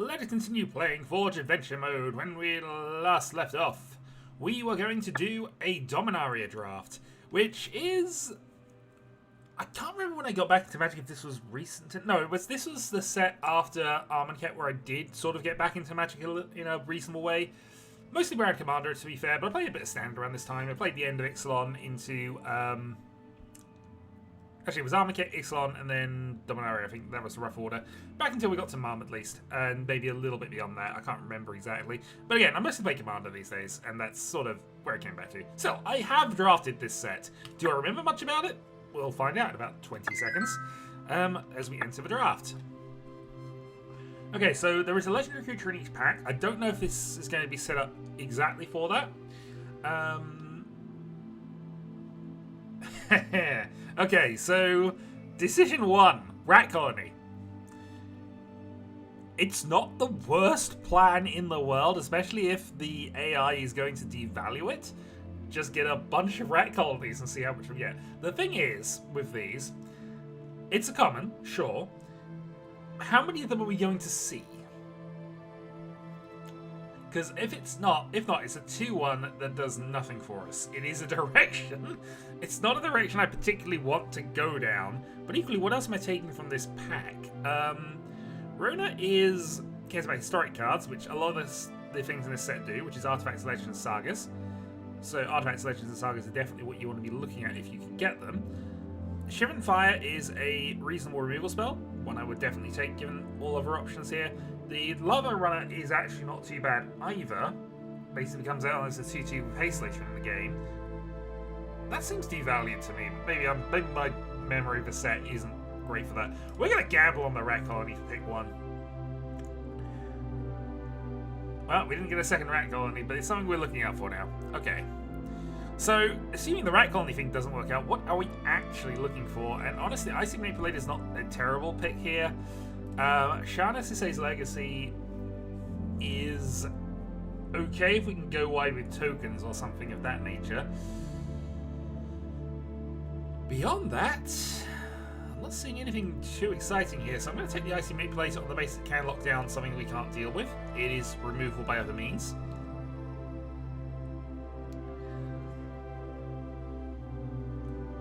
let us continue playing Forge Adventure Mode. When we last left off, we were going to do a Dominaria draft, which is... I can't remember when I got back to Magic if this was recent. No, this was the set after Armanchet where I did sort of get back into Magic in a reasonable way. Mostly Brand Commander, to be fair, but I played a bit of Standard around this time. I played the end of Ixalan into... Actually, it was Armanchet, Ixalan, and then Dominaria. I think that was the rough order. Back until we got to Marm, at least. And maybe a little bit beyond that. I can't remember exactly. But again, I mostly play Commander these days, and that's sort of where I came back to. So, I have drafted this set. Do I remember much about it? We'll find out in about 20 seconds as we enter the draft. Okay, so there is a legendary creature in each pack. I don't know if this is going to be set up exactly for that. Okay, so decision 1, Rat Colony. It's not the worst plan in the world, especially if the AI is going to devalue it. Just get a bunch of rat colonies and see how much we get. The thing is, with these, it's a common, sure. How many of them are we going to see? Because if not, it's a 2-1 that does nothing for us. It is a direction. It's not a direction I particularly want to go down. But equally, what else am I taking from this pack? Rona cares about historic cards, which a lot of the things in this set do, which is artifacts, legends, and sagas. So artifacts, legends, and sagas are definitely what you want to be looking at if you can get them. Shiver and Fire is a reasonable removal spell, one I would definitely take given all other options here. The Lava Runner is actually not too bad either. Basically comes out as a 2-2 with haste later in the game. That seems devalued to me. Maybe my memory of the set isn't great for that. We're going to gamble on the Rat Colony to pick one. Well, we didn't get a second Rat Colony, but it's something we're looking out for now. Okay. So, assuming the Rat Colony thing doesn't work out, what are we actually looking for? And honestly, Icy Manipulator is not a terrible pick here. Shana Sisei's Legacy is okay if we can go wide with tokens or something of that nature. Beyond that, I'm not seeing anything too exciting here, so I'm going to take the Icy Manipulator on the basis it can lock down something we can't deal with. It is removable by other means.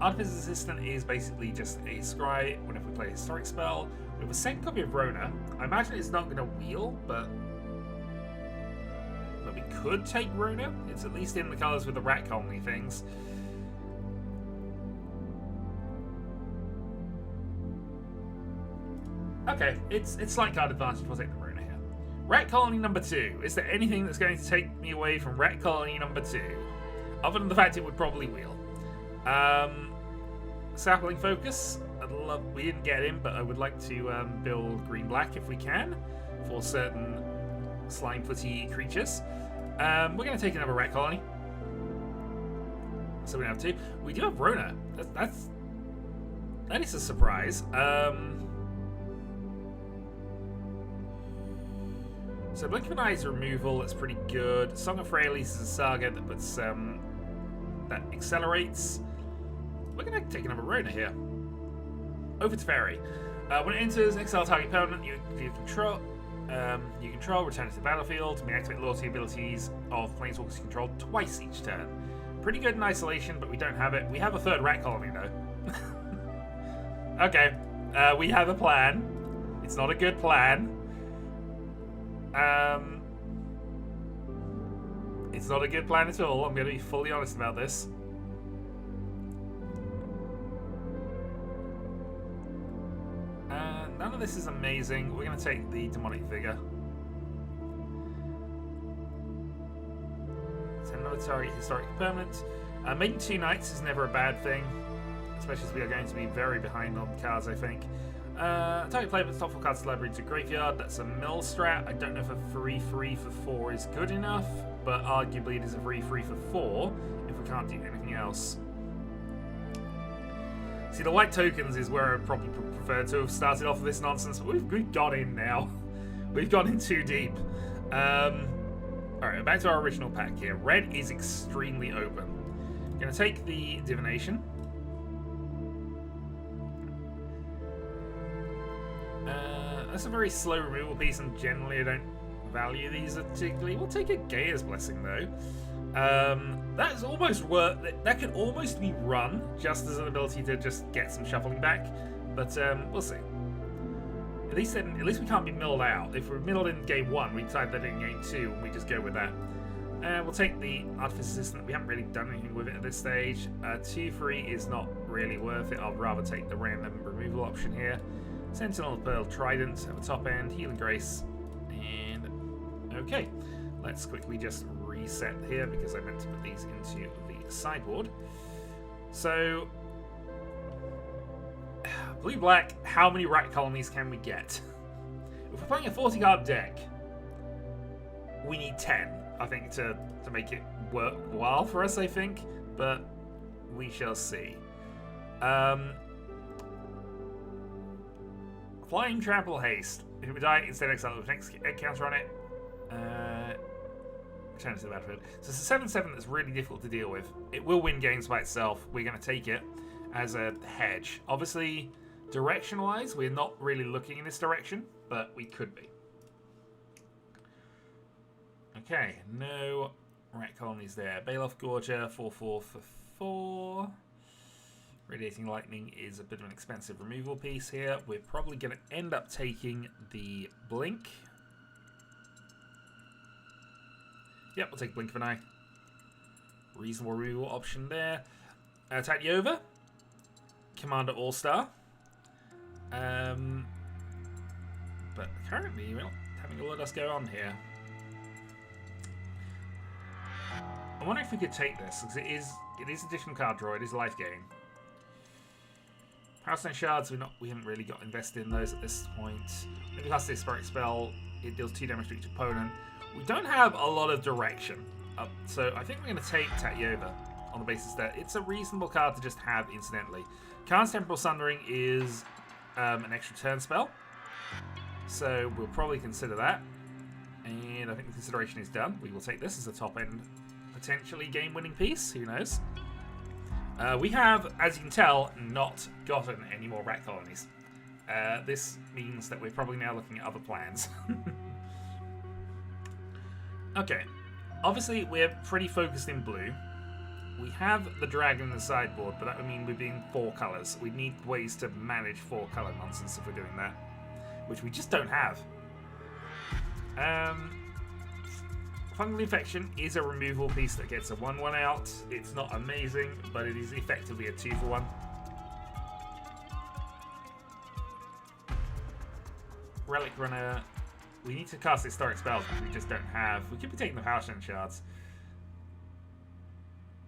Artificer's Assistant is basically just a scry whenever we play a historic spell. We have a second copy of Rona. I imagine it's not going to wheel, but we could take Rona. It's at least in the colours with the Rat Colony things. Okay, it's slight card advantage. We'll take the Rona here. Rat Colony number 2. Is there anything that's going to take me away from Rat Colony number 2? Other than the fact it would probably wheel. Sapling Focus. We didn't get him, but I would like to build green-black if we can for certain slime-footy creatures. We're going to take another Rat Colony. So we don't have two. We do have Rona. That is a surprise. So Blink of an Eye is removal. That's pretty good. Song of Freyalise is a saga that puts that accelerates. We're going to take another Rona here. Over to Fairy. When it enters, exile target opponent you control, return it to the battlefield, may activate loyalty abilities of planeswalkers you control twice each turn. Pretty good in isolation, but we don't have it. We have a third Rat Colony, though. Okay, we have a plan. It's not a good plan. It's not a good plan at all. I'm going to be fully honest about this. None of this is amazing. We're going to take the Demonic Vigor. So another target historic permanent. Making 2 Knights is never a bad thing, especially as we are going to be very behind on cards, I think. Target player puts top 4 cards to library to graveyard. That's a mill strat. I don't know if a 3/3 for 4 is good enough, but arguably it is a 3/3 for 4 if we can't do anything else. See, the white tokens is where I'd probably prefer to have started off with this nonsense, but we've got in now. We've gone in too deep. Alright, back to our original pack here. Red is extremely open. I'm going to take the Divination. That's a very slow removal piece, and generally I don't value these particularly. We'll take a Gaia's Blessing though. That's almost worth. That could almost be run just as an ability to just get some shuffling back, but we'll see. At least we can't be milled out. If we're milled in game 1, we decide that in game 2, and we just go with that. We'll take the Artifice Assistant. We haven't really done anything with it at this stage. 2-3 is not really worth it. I'd rather take the random removal option here. Sentinel Pearl Trident at the top end, Healing Grace, and okay. Let's quickly just reset here because I meant to put these into the sideboard. So, blue-black, how many rat colonies can we get? If we're playing a 40-card deck, we need 10, I think, to make it worthwhile for us, I think, but we shall see. Flying Trample Haste. If we die, instead exile with next egg counter on it. Return to the battlefield. So it's a 7/7 that's really difficult to deal with. It will win games by itself. We're going to take it as a hedge. Obviously, direction-wise, we're not really looking in this direction, but we could be. Okay, no rat colonies there. Baloth Gorger, 4/4 for 4. Radiating Lightning is a bit of an expensive removal piece here. We're probably going to end up taking the Blink. Yep, we'll take Blink of an Eye. Reasonable removal option there. Tatyova. Commander All-Star. But currently, we're not having a lot else go on here. I wonder if we could take this, because it is additional card draw, it is a life gain. Powerstone Shards, we haven't really got invested in those at this point. If we cast the Historic Spell, it deals 2 damage to each opponent. We don't have a lot of direction, so I think we're going to take Tatyova on the basis that it's a reasonable card to just have incidentally. Khan's Temporal Sundering is an extra turn spell, so we'll probably consider that. And I think the consideration is done. We will take this as a top-end, potentially game-winning piece. Who knows? We have, as you can tell, not gotten any more rat colonies. This means that we're probably now looking at other plans. Okay, obviously we're pretty focused in blue. We have the dragon in the sideboard, but that would mean we're being 4 colours. We need ways to manage 4 colour nonsense if we're doing that, which we just don't have. Fungal Infection is a removal piece that gets a 1/1 out. It's not amazing, but it is effectively a 2-for-1. Relic Runner. We need to cast Historic Spells, which we just don't have. We could be taking the Powerstone Shards.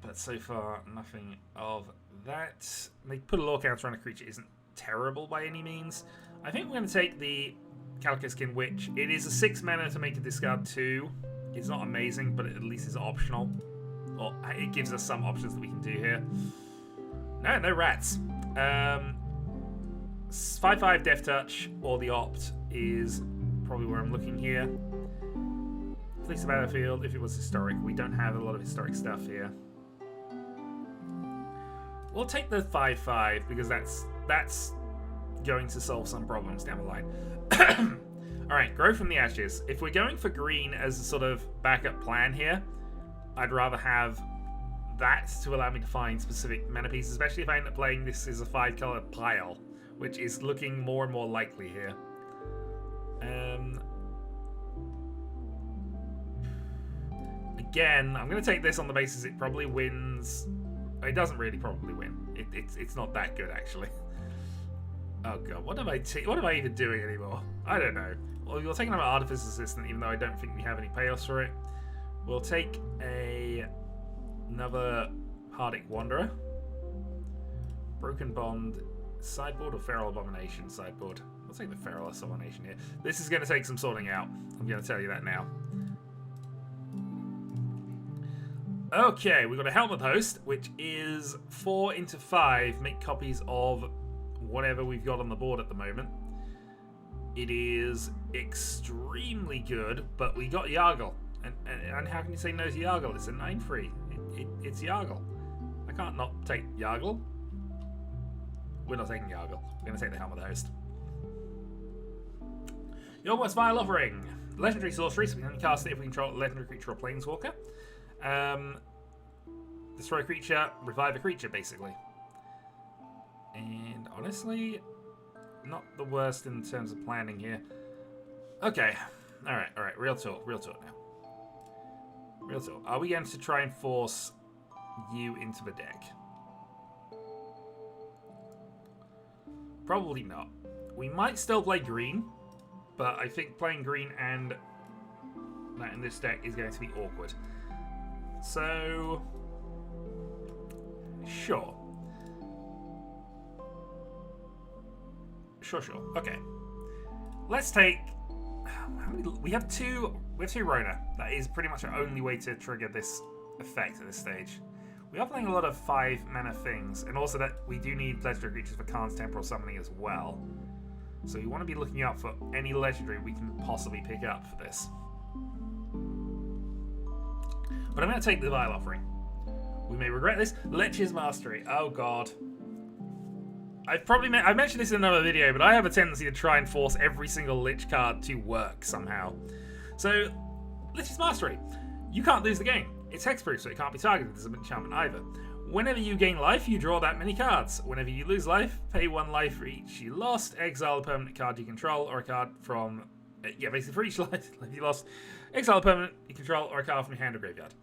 But so far, nothing of that. They put a law counter on a creature isn't terrible by any means. I think we're going to take the Calico Skin Witch. It is a 6 mana to make a discard 2. It's not amazing, but it at least is optional. Or it gives us some options that we can do here. No rats. 5/5 Death Touch or the Opt is probably where I'm looking here. Fleece the battlefield, if it was historic. We don't have a lot of historic stuff here. We'll take the 5/5 because that's going to solve some problems down the line. Alright, Grow from the Ashes. If we're going for green as a sort of backup plan here, I'd rather have that to allow me to find specific mana pieces, especially if I end up playing this as a 5-color pile, which is looking more and more likely here. Again, I'm going to take this on the basis it probably wins. It doesn't really probably win. It's not that good, actually. Oh god, what am I even doing anymore? I don't know. Well, we'll take another Artifice Assistant, even though I don't think we have any payoffs for it. We'll take another Hardic Wanderer. Broken Bond sideboard or Feral Abomination sideboard? We'll take the Feral Abomination here. This is going to take some sorting out. I'm going to tell you that now. Okay, we've got a Helmet Host, which is 4 into 5. Make copies of whatever we've got on the board at the moment. It is extremely good, but we got Yargle. And how can you say no to Yargle? It's a 9/3. It's Yargle. I can't not take Yargle. We're not taking Yargle. We're going to take the Helmet Host. Your worst vile offering. Legendary sorcery, so we can only cast it if we control a legendary creature or planeswalker. Destroy a creature, revive a creature, basically. And honestly, not the worst in terms of planning here. Okay. Alright. Real talk now. Real talk. Are we going to try and force you into the deck? Probably not. We might still play green, but I think playing green and that in this deck is going to be awkward. So, sure. Sure. Okay. Let's take. How many? We have two Rona. That is pretty much our only way to trigger this effect at this stage. We are playing a lot of 5-mana things, and also that we do need legendary creatures for Khan's Temporal Summoning as well. So we want to be looking out for any legendary we can possibly pick up for this. But I'm going to take the Vile Offering. We may regret this. Lich's Mastery. Oh god. I mentioned this in another video, but I have a tendency to try and force every single Lich card to work somehow. So, Lich's Mastery. You can't lose the game. It's hexproof, so it can't be targeted as an enchantment either. Whenever you gain life, you draw that many cards. Whenever you lose life, pay 1 life for each you lost. Exile a permanent card you control, or a card from... yeah, basically for each life you lost. Exile a permanent you control, or a card from your hand or graveyard.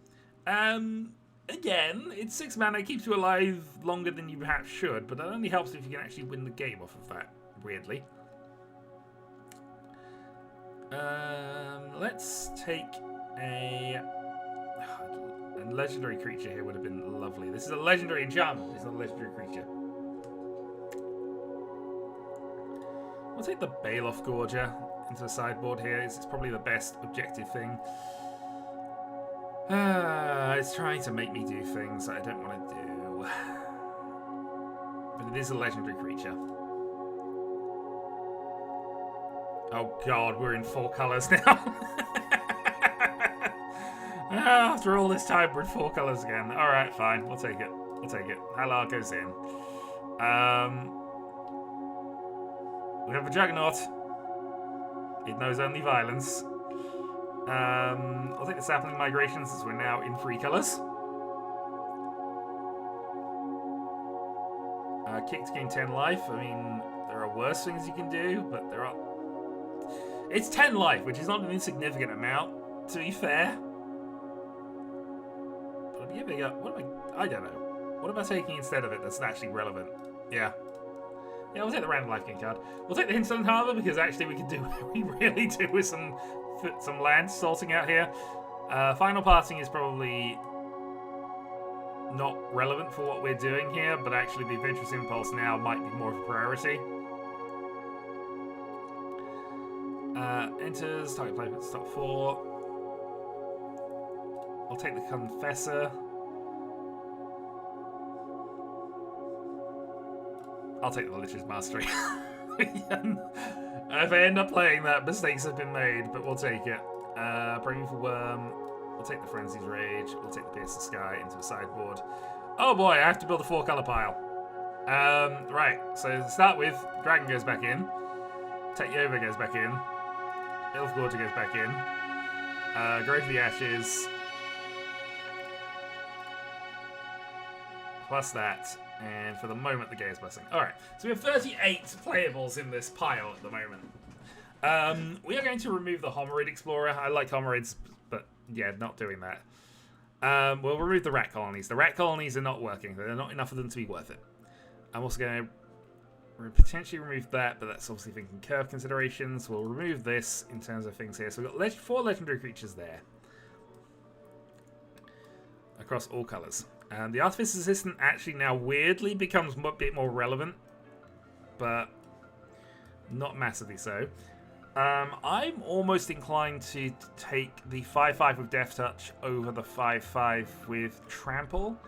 Again, it's 6 mana, it keeps you alive longer than you perhaps should, but that only helps if you can actually win the game off of that, weirdly. Let's take a legendary creature here would have been lovely. This is a legendary enchantment, it's not a legendary creature. We'll take the Baloth Gorger into the sideboard here. It's probably the best objective thing. It's trying to make me do things that I don't want to do. But it is a legendary creature. Oh god, we're in 4 colours now. After all this time, we're in 4 colours again. Alright, fine. We'll take it. Halar goes in. We have a Juggernaut. It knows only violence. I'll take the Sapling Migration since we're now in 3 colours. Kick to gain 10 life. I mean, there are worse things you can do, but there are... It's 10 life, which is not an insignificant amount, to be fair. But I'm giving up... I don't know. What am I taking instead of it that's actually relevant? Yeah. Yeah, we'll take the random life gain card. We'll take the Hinterland Harbour because actually we can do what we really do with some land sorting out here. Final Parting is probably not relevant for what we're doing here, but actually the Adventurous Impulse now might be more of a priority. Enters, target player puts top 4. I'll take the Confessor. I'll take the Lich's Mastery. If I end up playing that, mistakes have been made, but we'll take it. Bringing for Worm. We'll take the Frenzy's Rage. We'll take the Pierce the Sky into a sideboard. Oh boy, I have to build a 4-colour pile. Right, so to start with, Dragon goes back in. Tekova goes back in. Elf Gorger goes back in. Grave of the Ashes. Plus that. And for the moment, the Gaea's Blessing. Alright, so we have 38 playables in this pile at the moment. We are going to remove the Homerid Explorer. I like Homerids, but yeah, not doing that. We'll remove the Rat Colonies. The Rat Colonies are not working. There are not enough of them to be worth it. I'm also going to potentially remove that, but that's obviously thinking curve considerations. We'll remove this in terms of things here. So we've got 4 legendary creatures there. Across all colours. And the Artificer's Assistant actually now weirdly becomes a bit more relevant, but not massively so. I'm almost inclined to take the 5/5 with Death Touch over the 5/5 with Trample.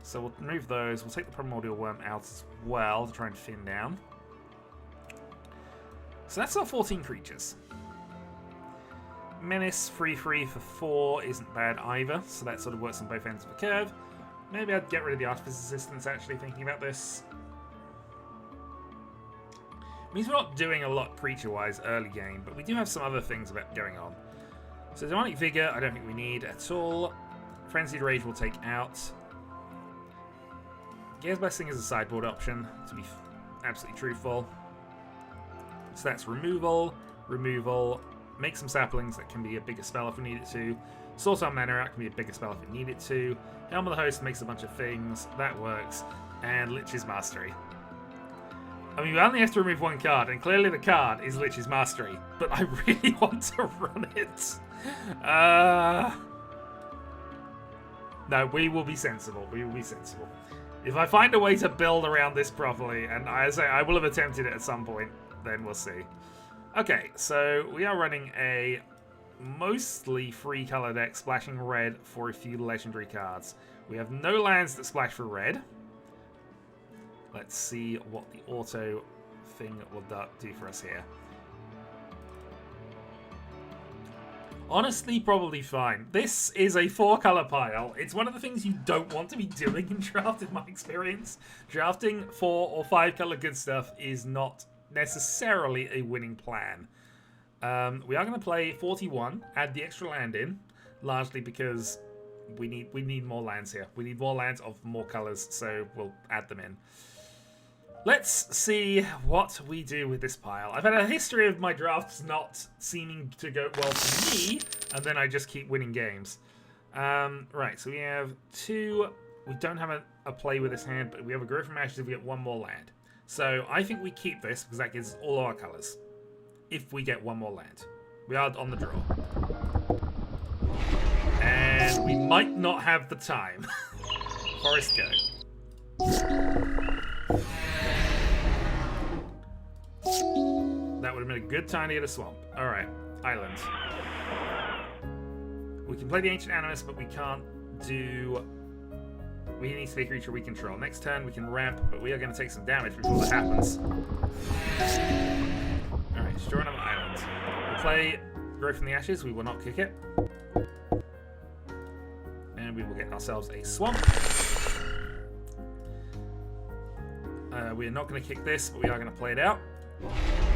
So we'll remove those. We'll take the Primordial Worm out as well to try and thin down. So that's our 14 creatures. Menace free for 4 isn't bad either, so that sort of works on both ends of the curve. Maybe I'd get rid of the Artificer's Assistance, actually, thinking about this. It means we're not doing a lot creature-wise early game, but we do have some other things going on. So Demonic Vigor, I don't think we need at all. Frenzied Rage will take out. Gear's Blessing is a sideboard option, to be absolutely truthful. So that's removal, removal. Make some saplings, that can be a bigger spell if we need it to. Sort on Mana, that can be a bigger spell if we need it to. Helm of the Host makes a bunch of things, that works. And Lich's Mastery. I mean, we only have to remove one card, and clearly the card is Lich's Mastery, but I really want to run it. No, we will be sensible. We will be sensible. If I find a way to build around this properly, and I say I will have attempted it at some point, then we'll see. Okay, so we are running a mostly free color deck, splashing red for a few legendary cards. We have no lands that splash for red. Let's see what the auto thing will do for us here. Honestly, probably fine. This is a 4-color pile. It's one of the things you don't want to be doing in draft, in my experience. Drafting 4 or 5-color good stuff is not necessarily a winning plan. We are going to play 41, add the extra land in, largely because we need more lands here. We need more lands of more colors, so we'll add them in. Let's see what we do with this pile. I've had a history of my drafts not seeming to go well for me, and then I just keep winning games. Right, so we have 2. We don't have a play with this hand, but we have a Grow from Ashes if we get 1 more land. So I think we keep this, because that gives all our colors. If we get 1 more land. We are on the draw. And we might not have the time. Forest go. That would have been a good time to get a swamp. Alright, island. We can play the Ancient Animus, but we can't do... We need to be a creature we control. Next turn we can ramp, but we are going to take some damage before that happens. Alright, destroy another island. We'll play Grow from the Ashes, we will not kick it. And we will get ourselves a swamp. We are not going to kick this, but we are going to play it out. We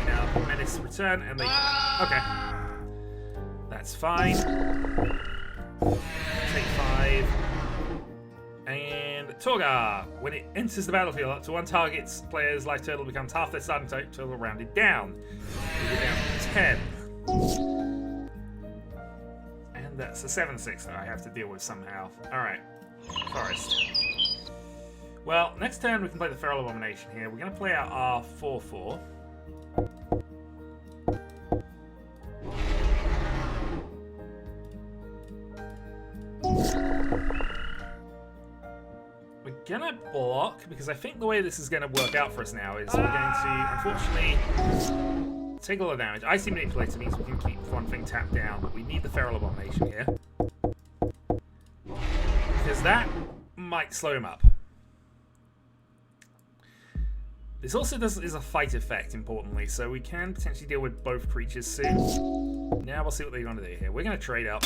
now have Menace return, and they... Okay. That's fine. Take 5. And Torgar. When it enters the battlefield, up to 1 target's player's life total becomes half their starting total rounded down. We go down to 10. And that's a 7/6 that I have to deal with somehow. Alright. Forest. Well, next turn we can play the Feral Abomination here. We're going to play out our 4/4. We're going to block, because I think the way this is going to work out for us now is we're going to, unfortunately, take all the damage. Icy Manipulator means we can keep one thing tapped down, but we need the Feral Abomination here. Because that might slow him up. This also is a fight effect, importantly, so we can potentially deal with both creatures soon. Now we'll see what they want to do here. We're going to trade up.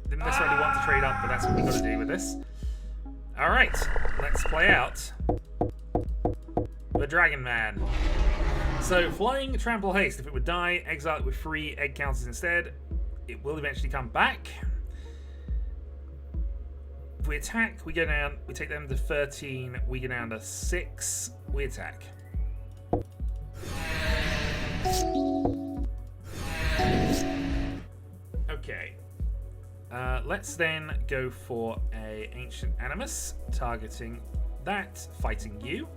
Didn't necessarily want to trade up, but that's what we've got to do with this. Alright, let's play out the Dragon Man. So, Flying Trample Haste. If it would die, exile it with 3 egg counters instead. It will eventually come back. If we attack, we go down, we take them to 13, we go down to 6, we attack. Okay. Let's then go for a Ancient Animus, targeting that, fighting you.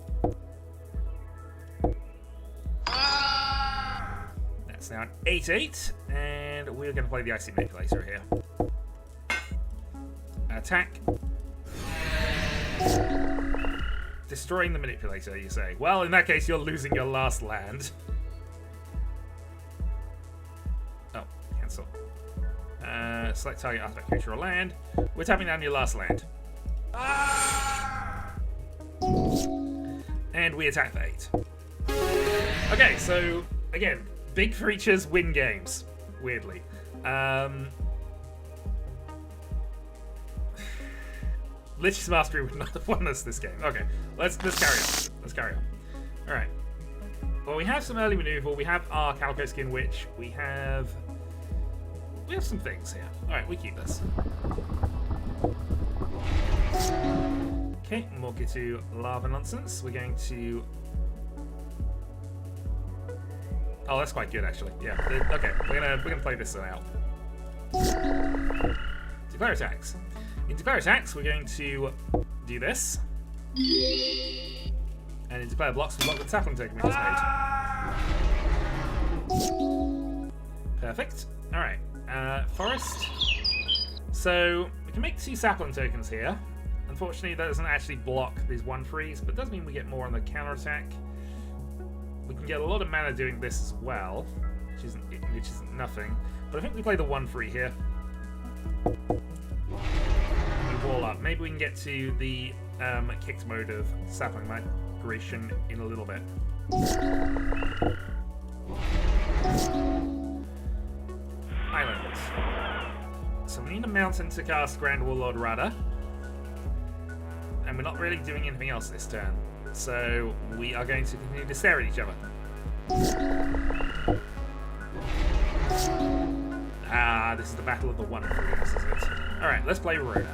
That's now an 8/8, and we're going to play the Icy Manipulator here. Attack. Destroying the Manipulator, you say. Well, in that case, you're losing your last land. Oh, cancel. Select target after creature or land. We're tapping down your last land. And we attack for 8. Okay, so, again, big creatures win games. Weirdly. Lich's Mastery would not have won us this game. Okay, let's carry on. Let's carry on. Alright. Well, we have some early removal. We have our Calico Skin Witch. We have some things here. All right, we keep this. Okay, and we'll get to Lava Nonsense. We're going to... Oh, that's quite good, actually. Yeah. Okay, we're gonna play this one out. Declare attacks. In declare attacks, we're going to do this. And in declare blocks, we block the sapling token we just made. Perfect. All right. Forest. So we can make 2 sapling tokens here. Unfortunately, that doesn't actually block these 1/3s, but it does mean we get more on the counter attack. We can get a lot of mana doing this as well, which isn't nothing. But I think we play the 1/3 here. We wall up. Maybe we can get to the kicked mode of sapling migration in a little bit. Islands. So we need a mountain to cast Grand Warlord Rada. And we're not really doing anything else this turn. So we are going to continue to stare at each other. Ah, this is the battle of the 1/3s, is it? Alright, let's play Rona.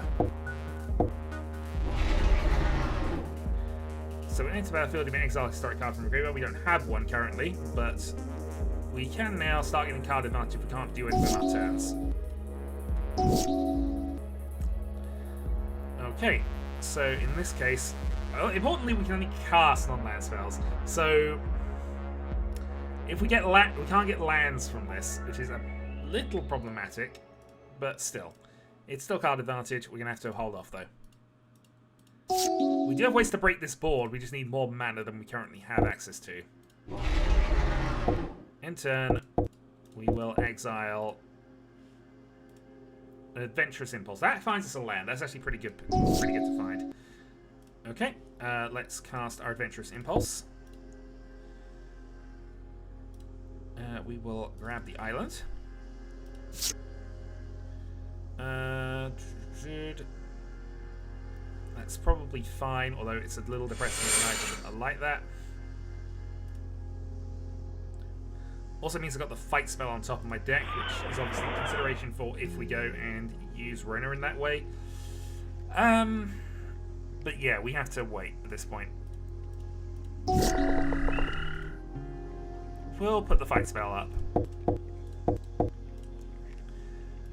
So we enter the battlefield, you may exile a historic card from the graveyard. We don't have one currently, but we can now start getting card advantage if we can't do anything on our turns. Okay, so in this case, well, importantly, we can only cast non-land spells. So if we get we can't get lands from this, which is a little problematic, but still, it's still card advantage. We're gonna have to hold off though. We do have ways to break this board. We just need more mana than we currently have access to. In turn, we will exile an Adventurous Impulse. That finds us a land. That's actually pretty good to find. Okay, let's cast our Adventurous Impulse. We will grab the island. That's probably fine, although it's a little depressing tonight. I like that. Also means I've got the fight spell on top of my deck, which is obviously a consideration for if we go and use Rona in that way. But yeah, we have to wait at this point. We'll put the fight spell up.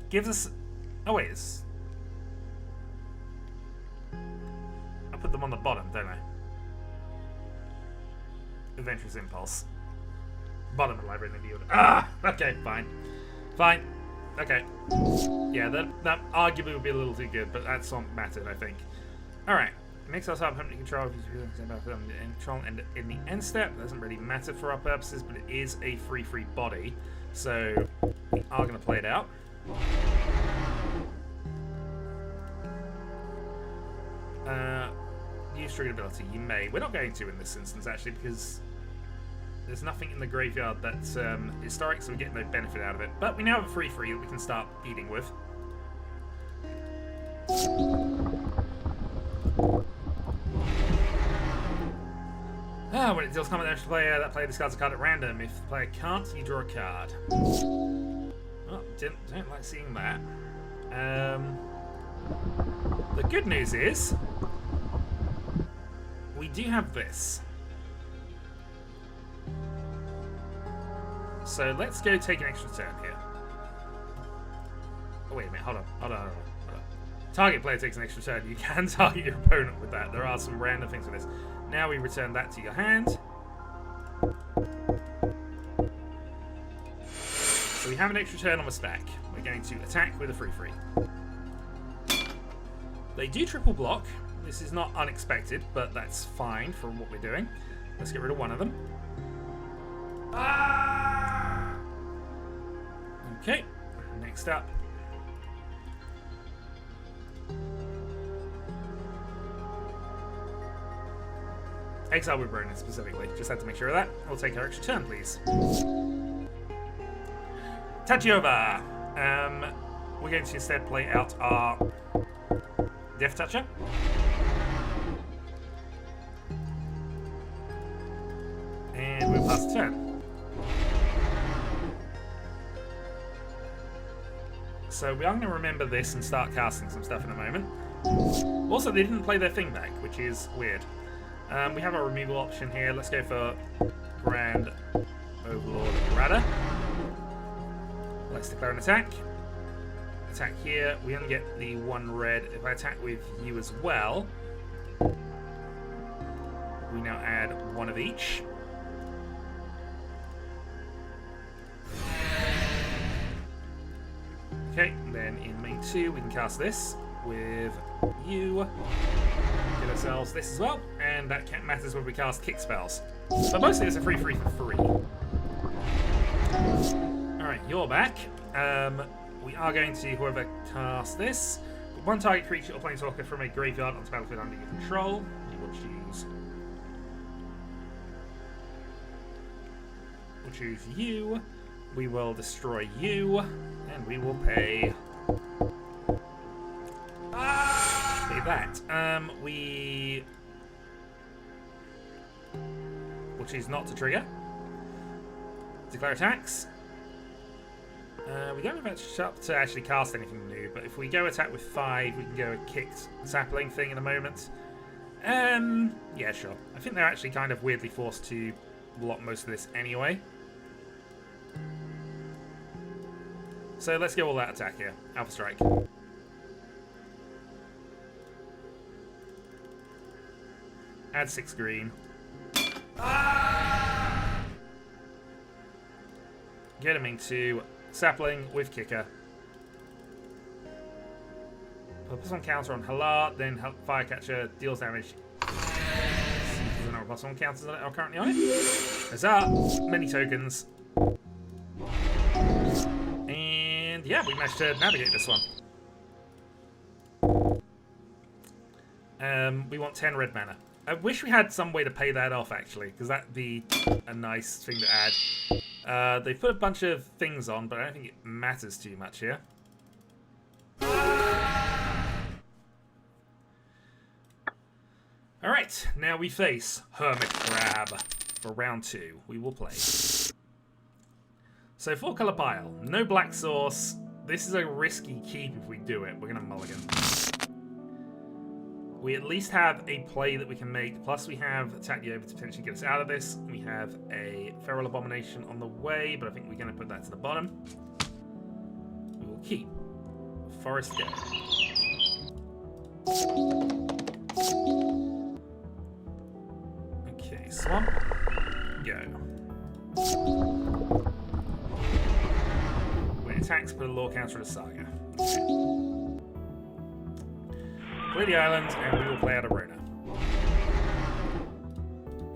Gives us... Oh wait, it's... I put them on the bottom, don't I? Adventurous Impulse. Bottom of the library in the field. Ah! Okay, fine. Fine. Okay. Yeah, that arguably would be a little too good, but that's not mattered, I think. Alright. Makes us have permanent control if control and in the end step. Doesn't really matter for our purposes, but it is a free body. So we are going to play it out. Use triggered ability. You may. We're not going to in this instance, actually, because there's nothing in the graveyard that's historic, so we get no benefit out of it. But we now have a free that we can start beating with. When it deals combat damage to the player, that player discards a card at random. If the player can't, you draw a card. Oh, don't like seeing that. The good news is, we do have this. So let's go take an extra turn here. Oh, wait a minute, hold on. Target player takes an extra turn. You can target your opponent with that. There are some random things with this. Now we return that to your hand. So we have an extra turn on the stack. We're going to attack with a free. They do triple block. This is not unexpected, but that's fine for what we're doing. Let's get rid of one of them. Okay, next up. Exile with Ronin specifically. Just had to make sure of that. We'll take our extra turn, please. Tachiova. We're going to instead play out our Death Toucher. And we'll pass the turn. So we are going to remember this and start casting some stuff in a moment. Also, they didn't play their thing back, which is weird. We have our removal option here. Let's go for Grand Overlord Radar. Let's declare an attack. Attack here. We only get the 1 red. If I attack with you as well, we now add 1 of each. Okay, then in main 2 we can cast this with you. Get ourselves this as well, and that matters when we cast kick spells. But mostly it's a free for free. Alright, you're back. We are going to, whoever casts this, put 1 target creature or planeswalker from a graveyard onto the battlefield under your control. You will choose. We'll choose you. We will destroy you, and we will pay. Pay that. We will choose not to trigger. Declare attacks. We don't have much up to actually cast anything new, but if we go attack with 5, we can go a kicked sapling thing in a moment. Yeah, sure. I think they're actually kind of weirdly forced to block most of this anyway. So let's go all that attack here. Alpha Strike. Add 6 green. Get him into sapling with kicker. Put +1 counter on Halar, then Firecatcher deals damage. There's no +1 counters that are currently on it. There's many tokens. And yeah, we managed to navigate this one. We want 10 red mana. I wish we had some way to pay that off, actually, because that'd be a nice thing to add. They put a bunch of things on, but I don't think it matters too much here. Alright, now we face Hermit Crab for round 2. We will play. So 4-color pile, no black source. This is a risky keep if we do it. We're going to mulligan. We at least have a play that we can make, plus we have Attack the Over to potentially get us out of this. We have a Feral Abomination on the way, but I think we're going to put that to the bottom. We will keep Forest Gate. Okay, Swamp. Go. When it attacks, put a lore counter to Saga. Play the island, and we will play out a Rona.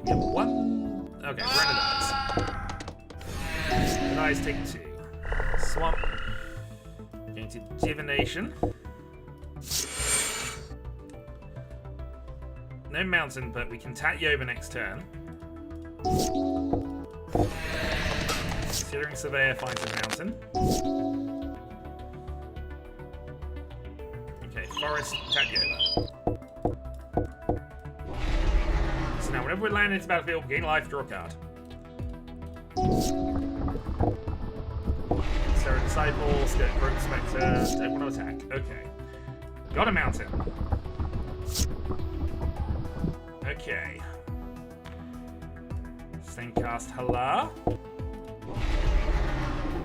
We have 1. Okay, Rona dies. The dies take 2. Swamp. Going to Divination. No mountain, but we can tap you over next turn. Searing Surveyor finds a mountain. Okay, Forest, tap you over. So now, whenever we land into the battlefield, we gain life, draw a card. Sarah Disciple, Scarecrow Spectre, don't want to attack. Okay. Got a mountain. Okay. Same cast Halar.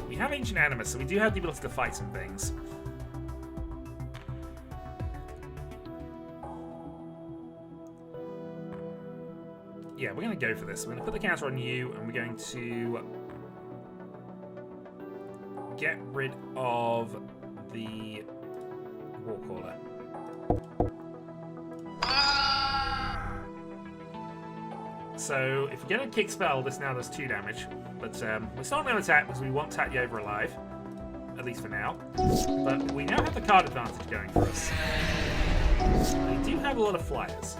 We have Ancient Animus, so we do have the ability to fight some things. Yeah, we're going to go for this. We're going to put the counter on you, and we're going to get rid of the Warcaller. So, if we get a kick spell, this now does 2 damage. But we're still going to attack because we want Tatya over alive. At least for now. But we now have the card advantage going for us. We do have a lot of flyers.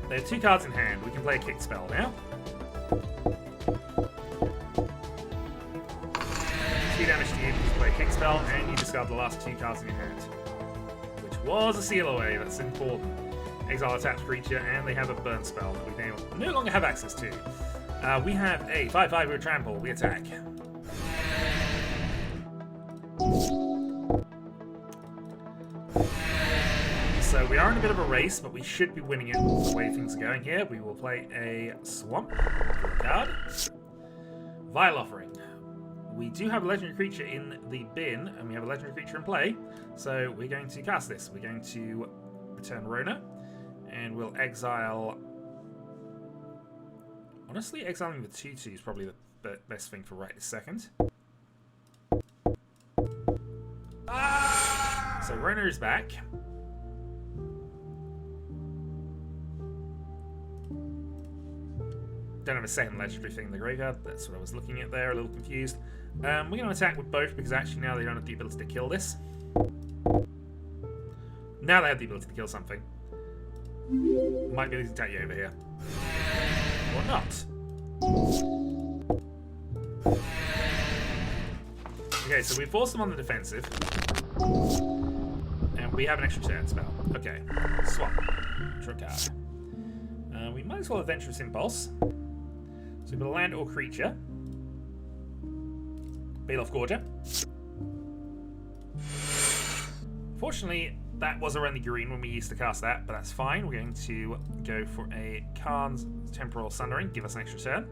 They have 2 cards in hand. We can play a kick spell now. 2 damage to you because you play a kick spell, and you discard the last 2 cards in your hand. Which was a seal away, that's important. exile a tapped creature, and they have a burn spell that we no longer have access to. We have a 5/5 with trample. We attack. So we are in a bit of a race, but we should be winning it the way things are going here. We will play a Swamp card. Vile Offering. We do have a legendary creature in the bin, and we have a legendary creature in play. So we're going to cast this. We're going to return Rona, and we'll exile... Honestly, exiling the 2/2 is probably the best thing for right this second. So Rona is back. Don't have a second legendary thing in the graveyard. That's what I was looking at there, a little confused. We're going to attack with both because actually now they don't have the ability to kill this. Now they have the ability to kill something. Might be able to attack you over here. Or not. Okay, so we force them on the defensive. And we have an extra turn spell. Okay. Swamp. Draw card. We might as well Adventurous Impulse. So we've got a land or creature. Baloth Gorger. Fortunately, that was around the green when we used to cast that, but that's fine. We're going to go for a Karn's Temporal Sundering, give us an extra turn.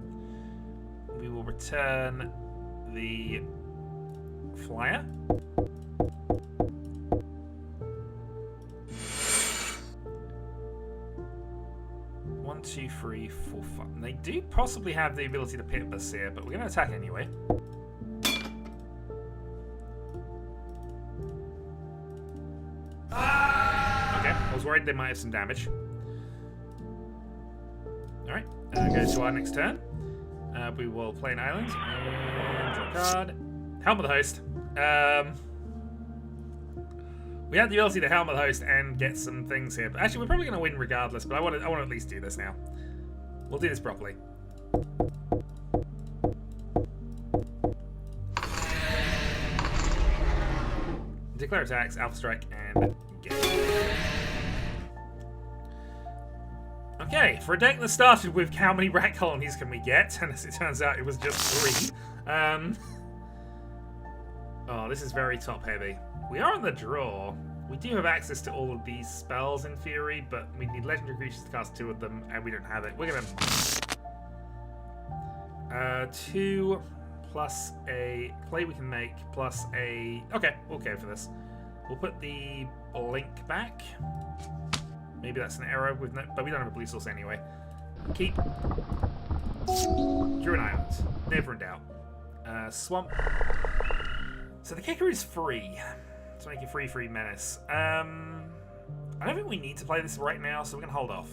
We will return the flyer. 1, 2, 3, 4, 5. And they do possibly have the ability to pit us here, but we're going to attack anyway. Okay, I was worried they might have some damage. Alright, go to our next turn. We will play an island and draw a card. Helm of the Host. We have the ability to Helm of the Host and get some things here. But actually, we're probably going to win regardless, but I want to at least do this now. We'll do this properly. Declare attacks, Alpha Strike, and get. Okay, for a deck that started with how many rat colonies can we get, and as it turns out, it was just 3. Oh, this is very top heavy. We are on the draw. We do have access to all of these spells in theory, but we need legendary creatures to cast 2 of them, and we don't have it. We're gonna 2 plus a play we can make plus a. Okay, we'll go for this. We'll put the blink back. Maybe that's an error with no, but we don't have a blue source anyway. Keep. Druid Island. Never in doubt. Swamp. So the kicker is free. To make it free menace. I don't think we need to play this right now, so we're gonna hold off.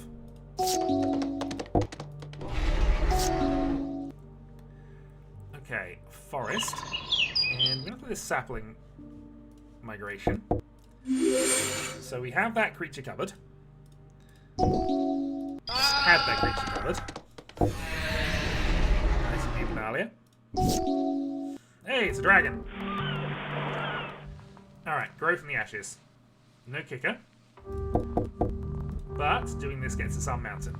Okay, forest. And we're gonna play this sapling migration. So we have that creature covered. Had that creature covered. Nice of you, Dominaria. Hey, it's a dragon. Alright, grow from the ashes. No kicker. But doing this gets us our mountain.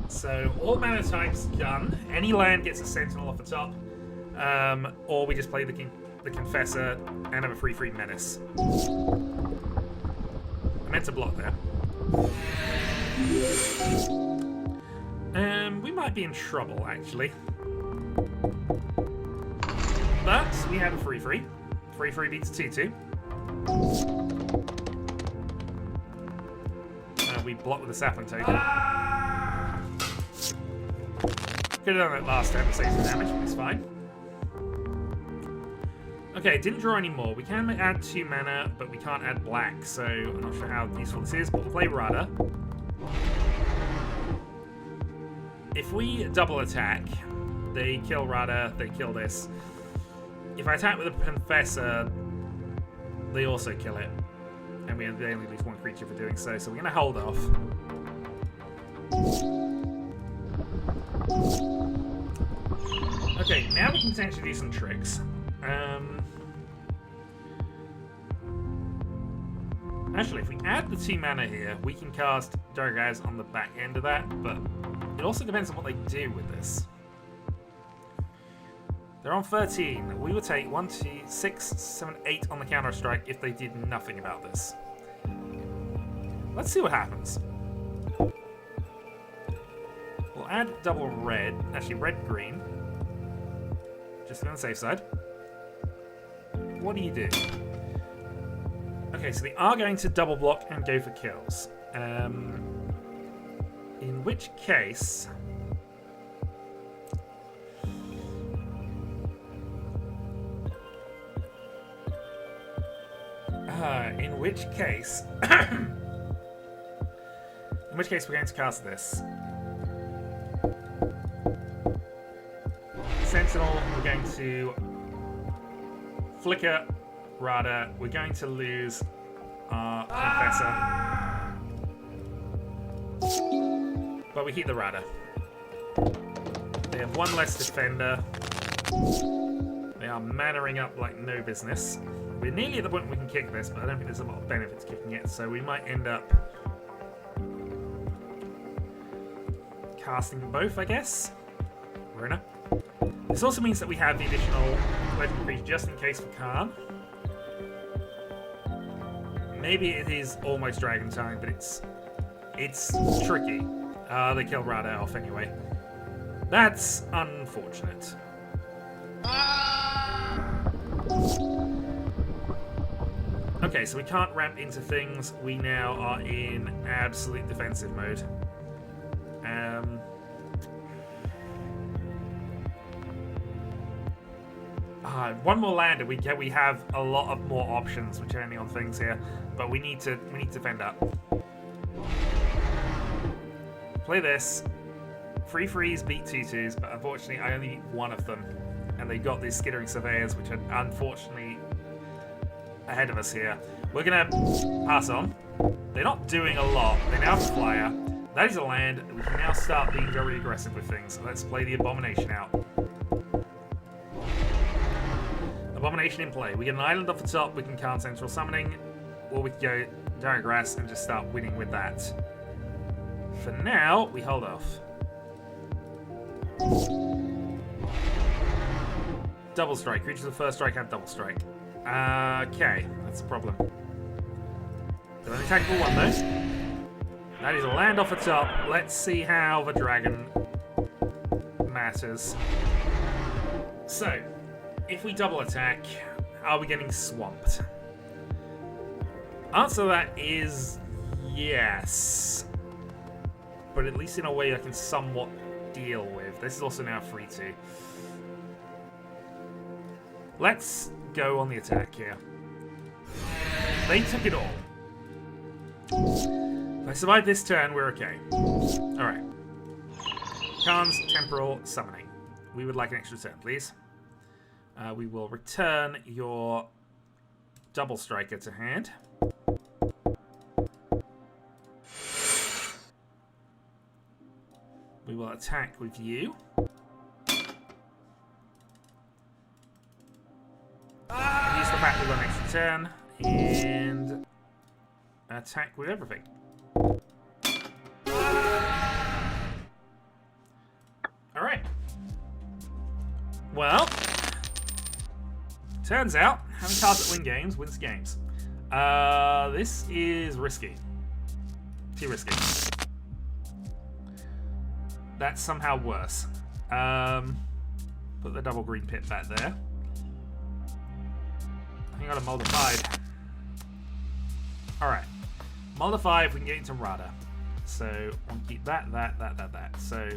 So all mana types done. Any land gets a sentinel off the top. Or we just play the Confessor and have a free menace. I meant to block there. We might be in trouble actually. But we have a free. Free beats 2/2. We block with a sapling token. Could have done that last turn to save some damage, but it's fine. Okay, didn't draw any more. We can add 2 mana, but we can't add black, so I'm not sure how useful this is, but we'll play Rada. If we double attack, they kill Rada, they kill this. If I attack with a Confessor, they also kill it. And they only lose 1 creature for doing so, so we're going to hold off. Okay, now we can potentially do some tricks. Actually, if we add the 2 mana here, we can cast Dargaz on the back end of that, but it also depends on what they do with this. They're on 13. We would take 1, 2, 6, 7, 8 on the counter strike if they did nothing about this. Let's see what happens. We'll add double red, actually red-green, just to be on the safe side. What do you do? Okay, so they are going to double block and go for kills. In which case... in which case we're going to cast this. Sentinel, we're going to flicker Rada. We're going to lose our Confessor. But we keep the Rada. They have 1 less defender. They are mannering up like no business. We're nearly at the point where we can kick this, but I don't think there's a lot of benefit to kicking it, so we might end up casting both, I guess. Runa. This also means that we have the additional legendary just in case for Khan. Maybe it is almost Dragon Time, but it's tricky. They kill Rada off anyway. That's unfortunate. Okay, so we can't ramp into things. We now are in absolute defensive mode. One more land and we have a lot of more options returning on things here, but we need to fend up. Play this. Free freeze beat 2/2s, but unfortunately I only need 1 of them, and they got these skittering surveyors, which are unfortunately ahead of us here. We're gonna pass on. They're not doing a lot. They now have a flyer. That is a land. We can now start being very aggressive with things. So let's play the Abomination out. Abomination in play. We get an island off the top. We can cast Central Summoning, or we can go Dargrass and just start winning with that. For now, we hold off. Double strike. Creatures with first strike have double strike. Okay, that's a problem. They're only attackable 1 though. That is a land off the top. Let's see how the dragon matters. So, if we double attack, are we getting swamped? Answer to that is yes. But at least in a way I can somewhat deal with. This is also now free to. Let's go on the attack here. They took it all. If I survive this turn, we're okay. Alright. Khan's Temporal Summoning. We would like an extra turn, please. We will return your Double Striker to hand. We will attack with you. Use the fact we've got an extra turn. And attack with everything. Alright. Well, turns out having cards that win games wins games. This is risky. Too risky. That's somehow worse. Put the double green pit back there. I think I got a Mulder 5. Alright. Mulder 5, we can get into Rada. So, we'll keep that. So,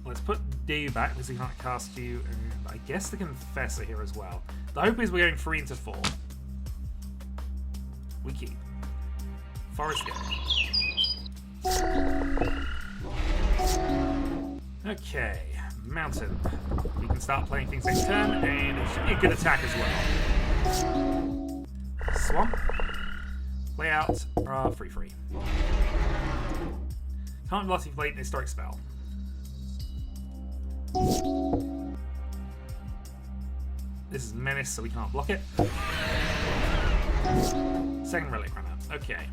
let's put D back because we can't cast you. And I guess the Confessor here as well. The hope is we're going 3 into 4. We keep. Forest Gate. Okay, Mountain. We can start playing things next turn, and it should be a good attack as well. Swamp. Play out. Free. Can't Velocity Blade, Historic Spell. This is Menace, so we can't block it. Second Relic Runner. Okay.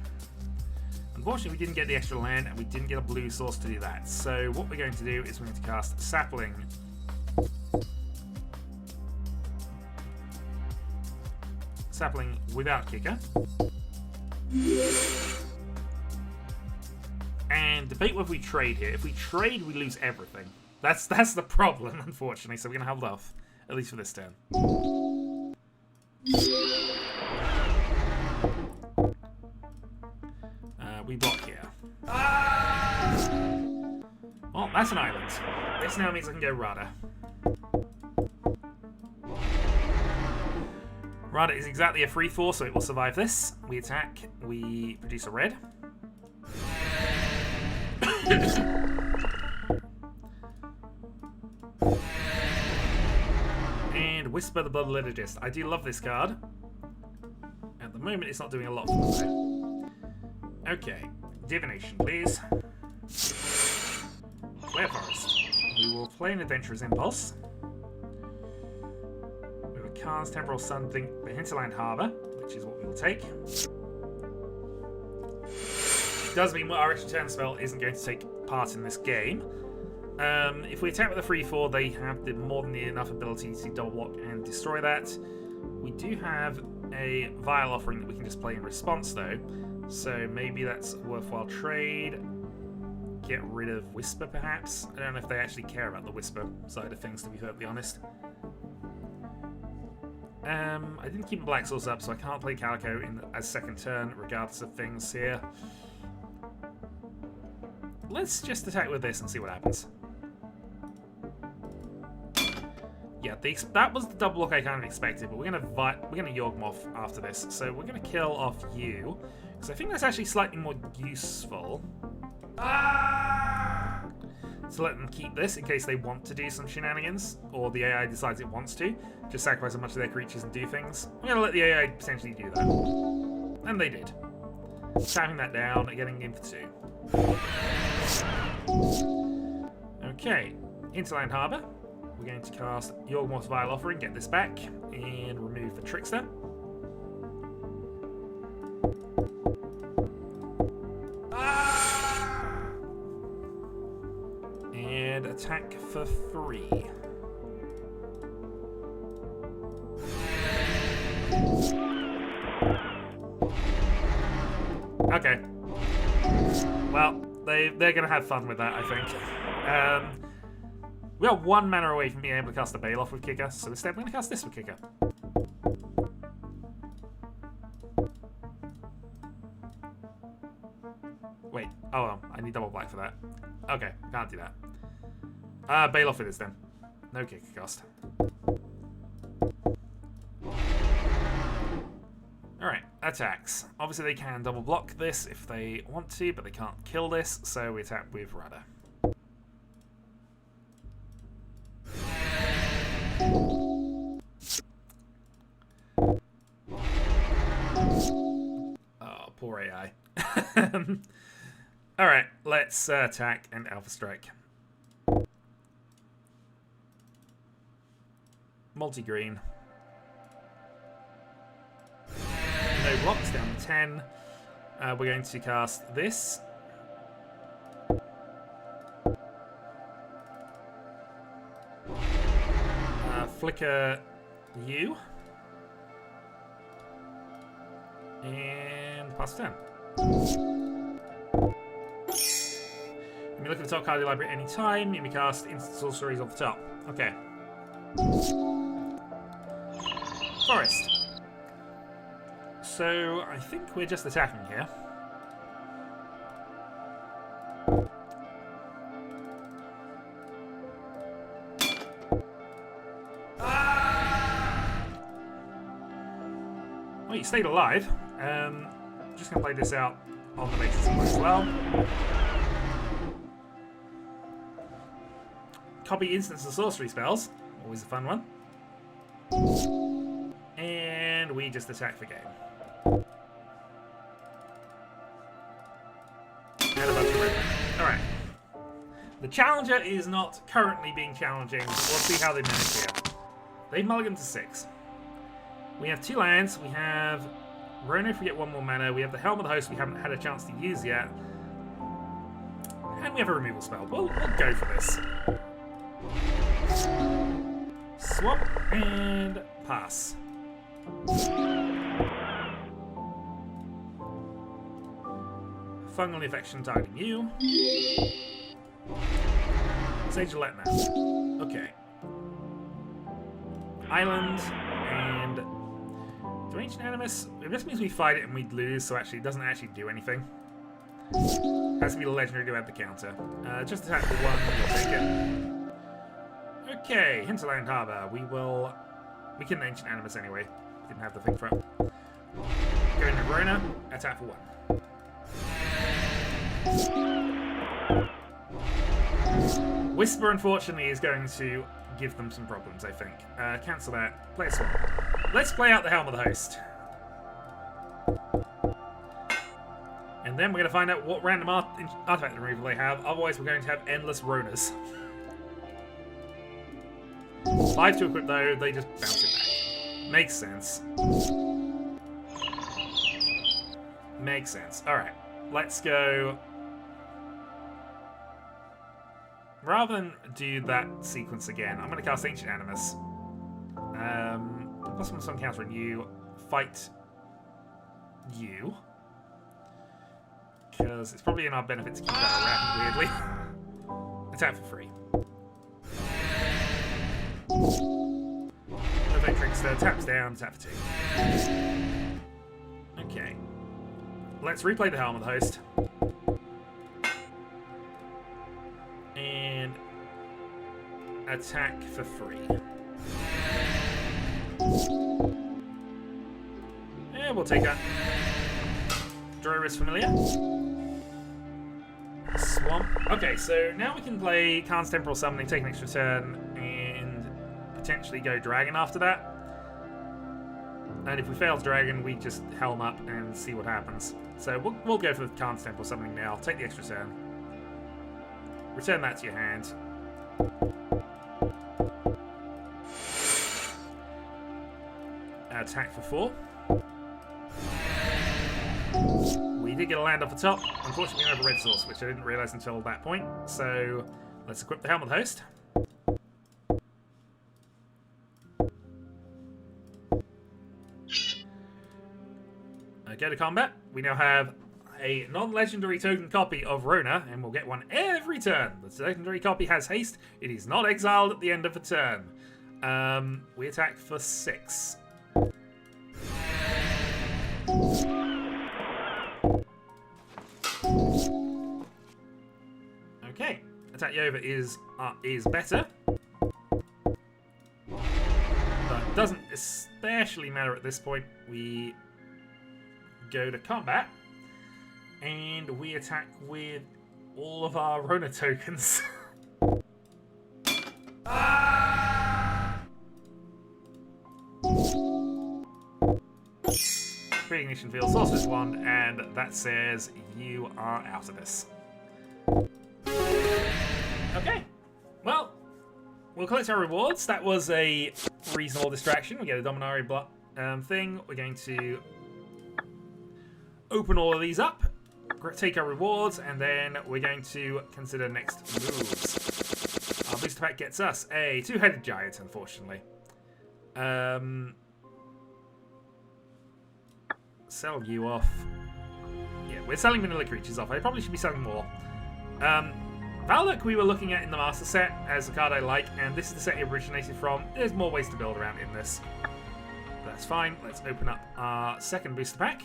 Unfortunately, we didn't get the extra land, and we didn't get a blue source to do that. So what we're going to do is we're going to cast Sapling. Sapling without kicker. And debate whether we trade here. If we trade, we lose everything. That's the problem, unfortunately. So we're going to hold off, at least for this turn. We block here. Well, that's an island. This now means I can go Rada. Rada is exactly a 3/4, so it will survive this. We attack, we produce a red. And Whisper the Blood Liturgist. I do love this card. At the moment, it's not doing a lot for me, though. Okay, Divination, please. Flare Forest. We will play an Adventurer's Impulse. We will cast Temporal Sun, the Hinterland Harbour, which is what we will take. It does mean our extra turn spell isn't going to take part in this game. If we attack with a 3/4, they have more than enough ability to double block and destroy that. We do have a Vile Offering that we can just play in response, though. So maybe that's a worthwhile trade. Get rid of Whisper, perhaps. I don't know if they actually care about the Whisper side of things, to be perfectly honest. I didn't keep a Black Source up, so I can't play Calico as second turn, regardless of things here. Let's just attack with this and see what happens. Yeah, that was the double block I kind of expected, but we're gonna Yawgmoth after this, so we're gonna kill off you. Because I think that's actually slightly more useful. To let them keep this in case they want to do some shenanigans, or the AI decides it wants to. Just sacrifice a bunch of their creatures and do things. I'm going to let the AI potentially do that. And they did. Tapping that down and getting in for 2. Okay, Hinterland Harbour. We're going to cast Yawgmoth's Vile Offering, get this back, and remove the Trickster. And attack for 3. Okay. Well, they're going to have fun with that, I think. We are 1 mana away from being able to cast a Baloth with Kicker, so instead we're going to cast this with Kicker. Wait, oh well, I need double black for that. Okay, can't do that. Baloth it is then. No kicker cost. Alright, attacks. Obviously they can double block this if they want to, but they can't kill this, so we attack with Rada. Oh, poor AI. Alright, let's attack and Alpha Strike. Multi-green. No blocks, down to 10. We're going to cast this. Flicker you. And pass turn. You may look at the top card of your library at any time. You may cast instant sorceries off the top. Okay. Forest. So I think we're just attacking here. Well, you stayed alive. Just gonna play this out on the basis of as well. Copy instants and sorcery spells. Always a fun one. And we just attack for game. And a bunch of red. Alright. The challenger is not currently being challenging, but we'll see how they manage here. They've mulliganed to 6. We have 2 lands. We have Rona if we get 1 more mana. We have the Helm of the Host we haven't had a chance to use yet. And we have a removal spell. We'll go for this. Swap and pass. Fungal infection targeting you. Sage of Letna. Okay. Island and do Ancient Animus. It just means we fight it and we'd lose, so actually it doesn't actually do anything. Has to be the legendary to add the counter. Just attack for 1, we'll take it. Okay, Hinterland Harbour. We can Ancient Animus anyway. Didn't have the thing for it. Go into Rona, attack for 1. Whisper, unfortunately, is going to give them some problems, I think. Cancel that. Play a swap. Let's play out the Helm of the Host. And then we're going to find out what random artifact removal they have. Otherwise, we're going to have endless Ronas. 5 to equip, though. They just bounce it back. Makes sense. Makes sense. Alright. Let's go. Rather than do that sequence again, I'm going to cast Ancient Animus. Plus 1 countering you. Fight you. Because it's probably in our benefit to keep that around, weirdly. Attack for free. Perfect Trickster, taps down, tap for 2. Okay. Let's replay the Helm of the Host. And attack for free. Yeah, we'll take that. Droris Familiar. Swamp. Okay, so now we can play Khan's Temporal Summoning, take an extra turn, and potentially go Dragon after that. And if we fail Dragon, we just Helm up and see what happens. So we'll go for Khan's Temporal Summoning now, take the extra turn. Return that to your hand. Attack for 4. We did get a land off the top. Unfortunately, we have a red source, which I didn't realise until that point. So let's equip the Helm of the Host. Go to combat. We now have a non-legendary token copy of Rona, and we'll get one every turn. The legendary copy has haste. It is not exiled at the end of the turn. We attack for 6. Okay, attack you over is better, but it doesn't especially matter at this point. We go to combat, and we attack with all of our Rona tokens. Pre-ignition field, Sorcerer's Wand, and that says you are out of this. Okay, well, we'll collect our rewards. That was a reasonable distraction. We get a Dominaria thing. We're going to open all of these up, take our rewards, and then we're going to consider next moves. Our booster pack gets us a 2-headed giant, unfortunately. Sell you off. Yeah, we're selling vanilla creatures off. I probably should be selling more. Valak we were looking at in the master set as a card I like, and this is the set it originated from. There's more ways to build around in this. That's fine. Let's open up our second booster pack.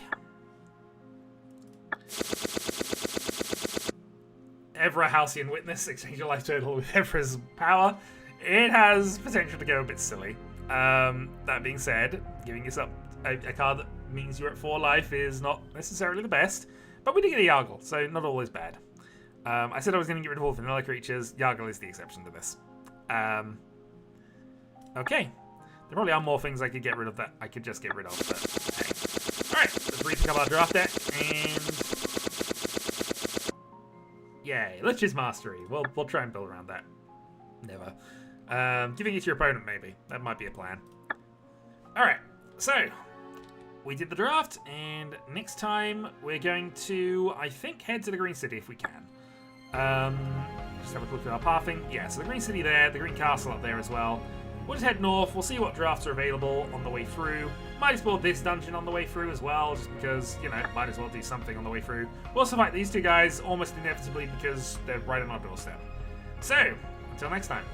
Evra Halcyon Witness, exchange your life total with Evra's power. It has potential to go a bit silly. That being said, giving yourself a card that means you're at 4 life is not necessarily the best, but we did get a Yargle, so not all is bad. I said I was going to get rid of all vanilla creatures. Yargle is the exception to this. Okay. There probably are more things I could get rid of that I could just get rid of, but hey. Alright, let's repick up our draft deck, and yay, Lich's Mastery. We'll try and build around that. Never. Giving it to your opponent, maybe. That might be a plan. Alright, so we did the draft, and next time we're going to, I think, head to the Green City if we can. Just have a look at our pathing. Yeah, so the Green City there, the Green Castle up there as well. We'll just head north, we'll see what drafts are available on the way through. Might explore this dungeon on the way through as well, just because, you know, might as well do something on the way through. We'll also fight these two guys almost inevitably because they're right on our doorstep. So, until next time.